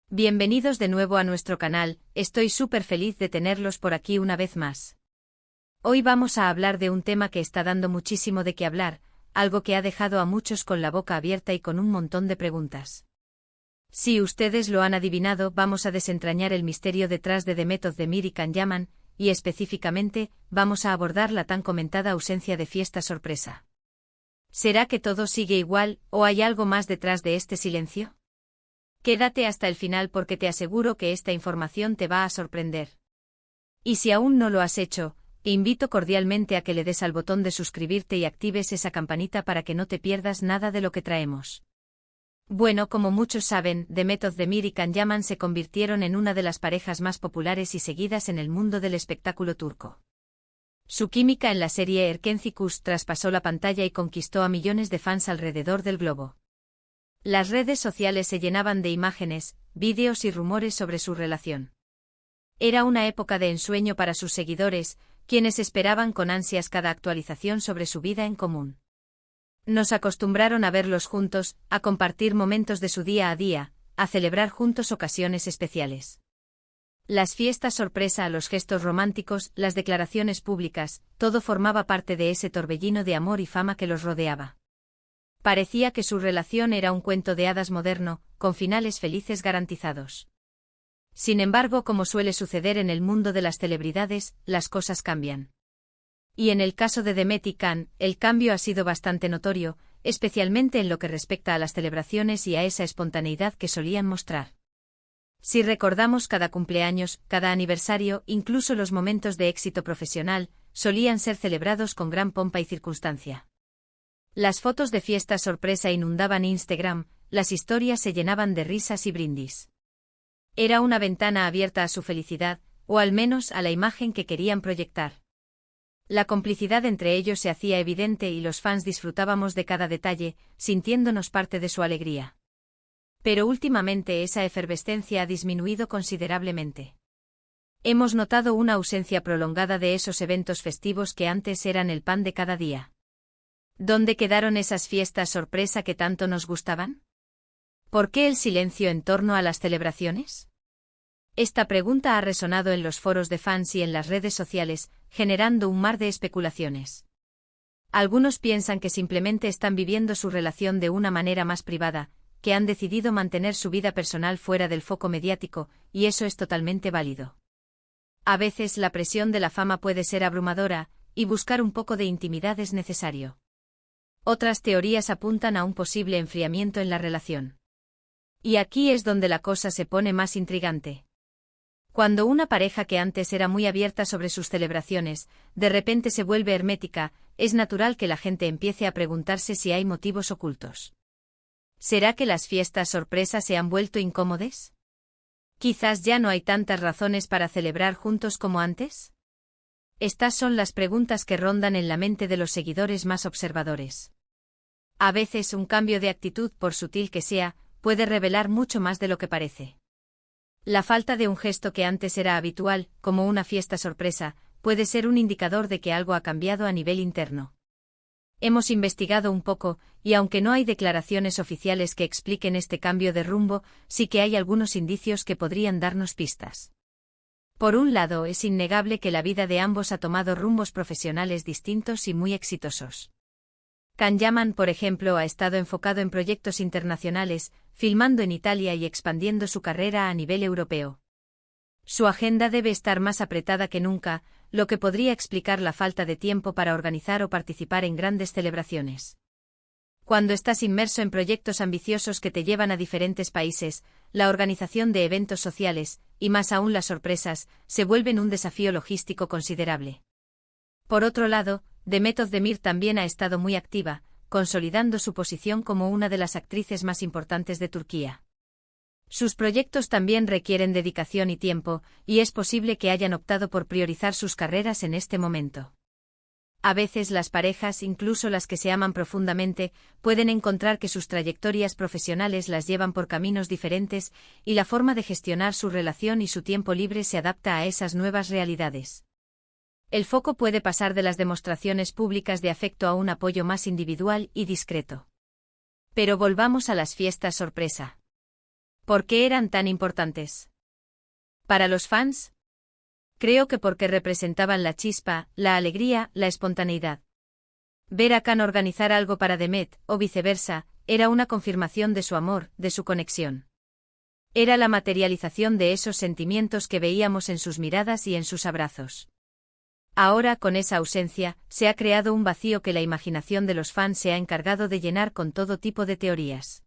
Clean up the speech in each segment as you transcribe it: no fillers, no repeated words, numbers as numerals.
Bienvenidos de nuevo a nuestro canal, estoy súper feliz de tenerlos por aquí una vez más. Hoy vamos a hablar de un tema que está dando muchísimo de qué hablar, algo que ha dejado a muchos con la boca abierta y con un montón de preguntas. Si ustedes lo han adivinado, vamos a desentrañar el misterio detrás de The Method de Mir y Can Yaman, y específicamente, vamos a abordar la tan comentada ausencia de fiesta sorpresa. ¿Será que todo sigue igual, o hay algo más detrás de este silencio? Quédate hasta el final porque te aseguro que esta información te va a sorprender. Y si aún no lo has hecho, te invito cordialmente a que le des al botón de suscribirte y actives esa campanita para que no te pierdas nada de lo que traemos. Bueno, como muchos saben, The Method de Mir y Can Yaman se convirtieron en una de las parejas más populares y seguidas en el mundo del espectáculo turco. Su química en la serie Erkenci Kuş traspasó la pantalla y conquistó a millones de fans alrededor del globo. Las redes sociales se llenaban de imágenes, vídeos y rumores sobre su relación. Era una época de ensueño para sus seguidores, quienes esperaban con ansias cada actualización sobre su vida en común. Nos acostumbraron a verlos juntos, a compartir momentos de su día a día, a celebrar juntos ocasiones especiales. Las fiestas sorpresa, los gestos románticos, las declaraciones públicas, todo formaba parte de ese torbellino de amor y fama que los rodeaba. Parecía que su relación era un cuento de hadas moderno, con finales felices garantizados. Sin embargo, como suele suceder en el mundo de las celebridades, las cosas cambian. Y en el caso de Demet y Can, el cambio ha sido bastante notorio, especialmente en lo que respecta a las celebraciones y a esa espontaneidad que solían mostrar. Si recordamos cada cumpleaños, cada aniversario, incluso los momentos de éxito profesional, solían ser celebrados con gran pompa y circunstancia. Las fotos de fiesta sorpresa inundaban Instagram, las historias se llenaban de risas y brindis. Era una ventana abierta a su felicidad, o al menos a la imagen que querían proyectar. La complicidad entre ellos se hacía evidente y los fans disfrutábamos de cada detalle, sintiéndonos parte de su alegría. Pero últimamente esa efervescencia ha disminuido considerablemente. Hemos notado una ausencia prolongada de esos eventos festivos que antes eran el pan de cada día. ¿Dónde quedaron esas fiestas sorpresa que tanto nos gustaban? ¿Por qué el silencio en torno a las celebraciones? Esta pregunta ha resonado en los foros de fans y en las redes sociales, generando un mar de especulaciones. Algunos piensan que simplemente están viviendo su relación de una manera más privada, que han decidido mantener su vida personal fuera del foco mediático, y eso es totalmente válido. A veces la presión de la fama puede ser abrumadora, y buscar un poco de intimidad es necesario. Otras teorías apuntan a un posible enfriamiento en la relación. Y aquí es donde la cosa se pone más intrigante. Cuando una pareja que antes era muy abierta sobre sus celebraciones, de repente se vuelve hermética, es natural que la gente empiece a preguntarse si hay motivos ocultos. ¿Será que las fiestas sorpresa se han vuelto incómodas? ¿Quizás ya no hay tantas razones para celebrar juntos como antes? Estas son las preguntas que rondan en la mente de los seguidores más observadores. A veces un cambio de actitud, por sutil que sea, puede revelar mucho más de lo que parece. La falta de un gesto que antes era habitual, como una fiesta sorpresa, puede ser un indicador de que algo ha cambiado a nivel interno. Hemos investigado un poco, y aunque no hay declaraciones oficiales que expliquen este cambio de rumbo, sí que hay algunos indicios que podrían darnos pistas. Por un lado, es innegable que la vida de ambos ha tomado rumbos profesionales distintos y muy exitosos. Can Yaman, por ejemplo, ha estado enfocado en proyectos internacionales, filmando en Italia y expandiendo su carrera a nivel europeo. Su agenda debe estar más apretada que nunca, lo que podría explicar la falta de tiempo para organizar o participar en grandes celebraciones. Cuando estás inmerso en proyectos ambiciosos que te llevan a diferentes países, la organización de eventos sociales, y más aún las sorpresas, se vuelven un desafío logístico considerable. Por otro lado, The Method de Mir también ha estado muy activa, consolidando su posición como una de las actrices más importantes de Turquía. Sus proyectos también requieren dedicación y tiempo, y es posible que hayan optado por priorizar sus carreras en este momento. A veces las parejas, incluso las que se aman profundamente, pueden encontrar que sus trayectorias profesionales las llevan por caminos diferentes, y la forma de gestionar su relación y su tiempo libre se adapta a esas nuevas realidades. El foco puede pasar de las demostraciones públicas de afecto a un apoyo más individual y discreto. Pero volvamos a las fiestas sorpresa. ¿Por qué eran tan importantes? Para los fans, creo que porque representaban la chispa, la alegría, la espontaneidad. Ver a Khan organizar algo para Demet, o viceversa, era una confirmación de su amor, de su conexión. Era la materialización de esos sentimientos que veíamos en sus miradas y en sus abrazos. Ahora, con esa ausencia, se ha creado un vacío que la imaginación de los fans se ha encargado de llenar con todo tipo de teorías.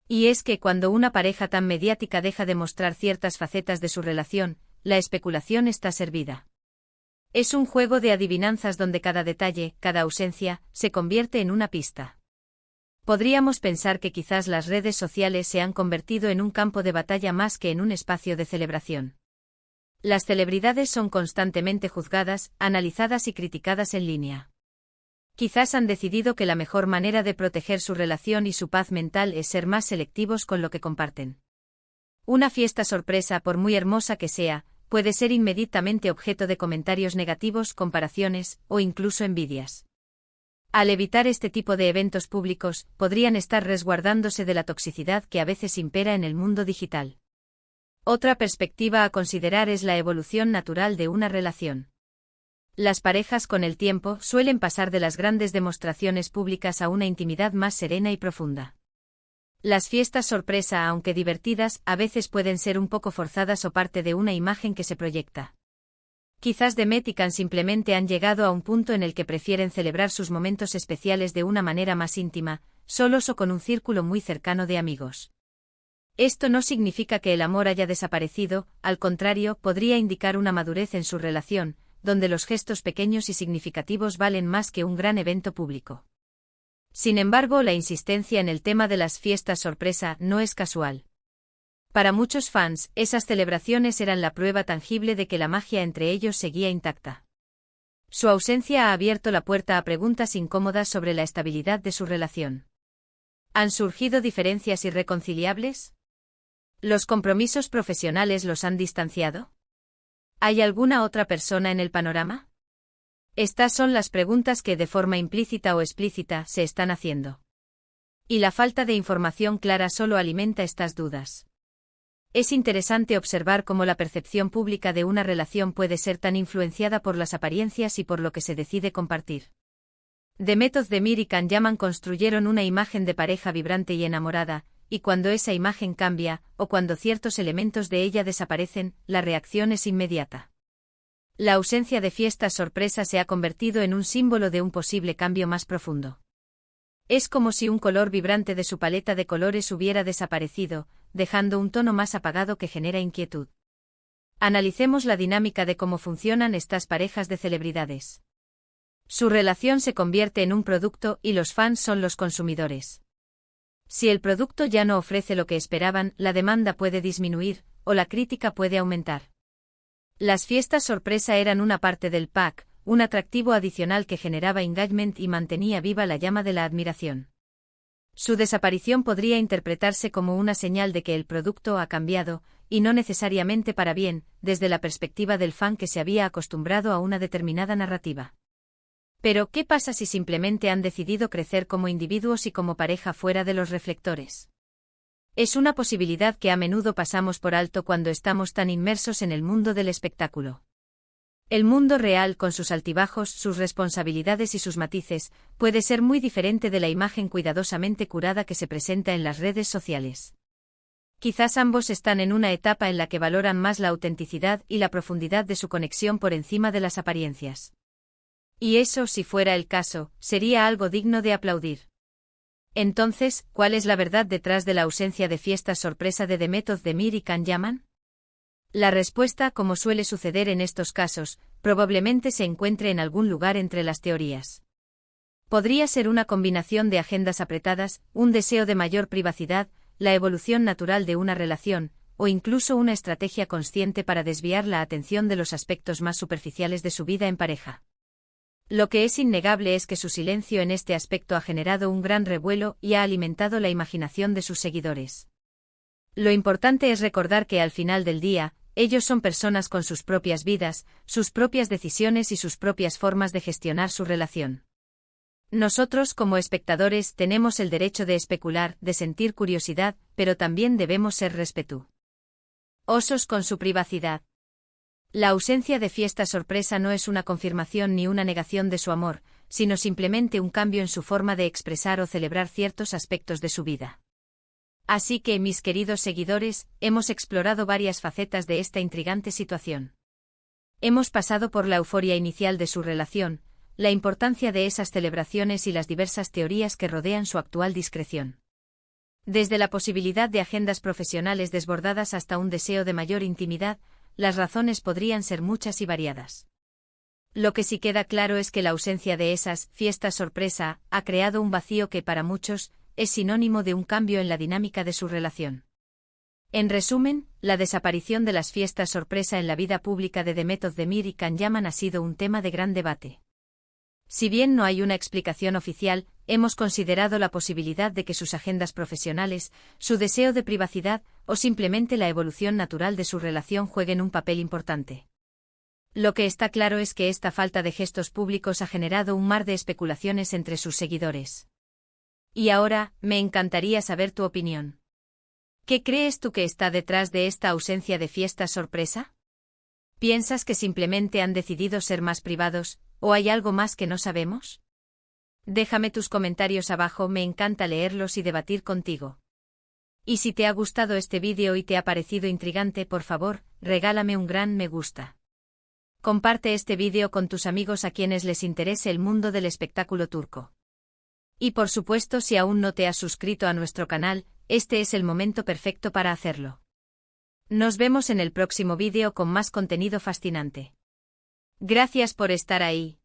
Y es que cuando una pareja tan mediática deja de mostrar ciertas facetas de su relación, la especulación está servida. Es un juego de adivinanzas donde cada detalle, cada ausencia, se convierte en una pista. Podríamos pensar que quizás las redes sociales se han convertido en un campo de batalla más que en un espacio de celebración. Las celebridades son constantemente juzgadas, analizadas y criticadas en línea. Quizás han decidido que la mejor manera de proteger su relación y su paz mental es ser más selectivos con lo que comparten. Una fiesta sorpresa, por muy hermosa que sea, puede ser inmediatamente objeto de comentarios negativos, comparaciones, o incluso envidias. Al evitar este tipo de eventos públicos, podrían estar resguardándose de la toxicidad que a veces impera en el mundo digital. Otra perspectiva a considerar es la evolución natural de una relación. Las parejas con el tiempo suelen pasar de las grandes demostraciones públicas a una intimidad más serena y profunda. Las fiestas sorpresa, aunque divertidas, a veces pueden ser un poco forzadas o parte de una imagen que se proyecta. Quizás Demet y Khan simplemente han llegado a un punto en el que prefieren celebrar sus momentos especiales de una manera más íntima, solos o con un círculo muy cercano de amigos. Esto no significa que el amor haya desaparecido, al contrario, podría indicar una madurez en su relación, donde los gestos pequeños y significativos valen más que un gran evento público. Sin embargo, la insistencia en el tema de las fiestas sorpresa no es casual. Para muchos fans, esas celebraciones eran la prueba tangible de que la magia entre ellos seguía intacta. Su ausencia ha abierto la puerta a preguntas incómodas sobre la estabilidad de su relación. ¿Han surgido diferencias irreconciliables? ¿Los compromisos profesionales los han distanciado? ¿Hay alguna otra persona en el panorama? Estas son las preguntas que de forma implícita o explícita se están haciendo. Y la falta de información clara solo alimenta estas dudas. Es interesante observar cómo la percepción pública de una relación puede ser tan influenciada por las apariencias y por lo que se decide compartir. Demet Özdemir y Can Yaman construyeron una imagen de pareja vibrante y enamorada, y cuando esa imagen cambia, o cuando ciertos elementos de ella desaparecen, la reacción es inmediata. La ausencia de fiestas sorpresa se ha convertido en un símbolo de un posible cambio más profundo. Es como si un color vibrante de su paleta de colores hubiera desaparecido, dejando un tono más apagado que genera inquietud. Analicemos la dinámica de cómo funcionan estas parejas de celebridades. Su relación se convierte en un producto y los fans son los consumidores. Si el producto ya no ofrece lo que esperaban, la demanda puede disminuir, o la crítica puede aumentar. Las fiestas sorpresa eran una parte del pack, un atractivo adicional que generaba engagement y mantenía viva la llama de la admiración. Su desaparición podría interpretarse como una señal de que el producto ha cambiado, y no necesariamente para bien, desde la perspectiva del fan que se había acostumbrado a una determinada narrativa. Pero, ¿qué pasa si simplemente han decidido crecer como individuos y como pareja fuera de los reflectores? Es una posibilidad que a menudo pasamos por alto cuando estamos tan inmersos en el mundo del espectáculo. El mundo real, con sus altibajos, sus responsabilidades y sus matices, puede ser muy diferente de la imagen cuidadosamente curada que se presenta en las redes sociales. Quizás ambos están en una etapa en la que valoran más la autenticidad y la profundidad de su conexión por encima de las apariencias. Y eso, si fuera el caso, sería algo digno de aplaudir. Entonces, ¿cuál es la verdad detrás de la ausencia de fiestas sorpresa de Demet Özdemir y Can Yaman? La respuesta, como suele suceder en estos casos, probablemente se encuentre en algún lugar entre las teorías. Podría ser una combinación de agendas apretadas, un deseo de mayor privacidad, la evolución natural de una relación, o incluso una estrategia consciente para desviar la atención de los aspectos más superficiales de su vida en pareja. Lo que es innegable es que su silencio en este aspecto ha generado un gran revuelo y ha alimentado la imaginación de sus seguidores. Lo importante es recordar que al final del día, ellos son personas con sus propias vidas, sus propias decisiones y sus propias formas de gestionar su relación. Nosotros como espectadores tenemos el derecho de especular, de sentir curiosidad, pero también debemos ser respetuosos con su privacidad. La ausencia de fiesta sorpresa no es una confirmación ni una negación de su amor, sino simplemente un cambio en su forma de expresar o celebrar ciertos aspectos de su vida. Así que, mis queridos seguidores, hemos explorado varias facetas de esta intrigante situación. Hemos pasado por la euforia inicial de su relación, la importancia de esas celebraciones y las diversas teorías que rodean su actual discreción. Desde la posibilidad de agendas profesionales desbordadas hasta un deseo de mayor intimidad, las razones podrían ser muchas y variadas. Lo que sí queda claro es que la ausencia de esas fiestas sorpresa ha creado un vacío que para muchos es sinónimo de un cambio en la dinámica de su relación. En resumen, la desaparición de las fiestas sorpresa en la vida pública de Demet Özdemir y Can Yaman ha sido un tema de gran debate. Si bien no hay una explicación oficial, hemos considerado la posibilidad de que sus agendas profesionales, su deseo de privacidad o simplemente la evolución natural de su relación jueguen un papel importante. Lo que está claro es que esta falta de gestos públicos ha generado un mar de especulaciones entre sus seguidores. Y ahora, me encantaría saber tu opinión. ¿Qué crees tú que está detrás de esta ausencia de fiesta sorpresa? ¿Piensas que simplemente han decidido ser más privados, o hay algo más que no sabemos? Déjame tus comentarios abajo, me encanta leerlos y debatir contigo. Y si te ha gustado este vídeo y te ha parecido intrigante, por favor, regálame un gran me gusta. Comparte este vídeo con tus amigos a quienes les interese el mundo del espectáculo turco. Y por supuesto, si aún no te has suscrito a nuestro canal, este es el momento perfecto para hacerlo. Nos vemos en el próximo vídeo con más contenido fascinante. Gracias por estar ahí.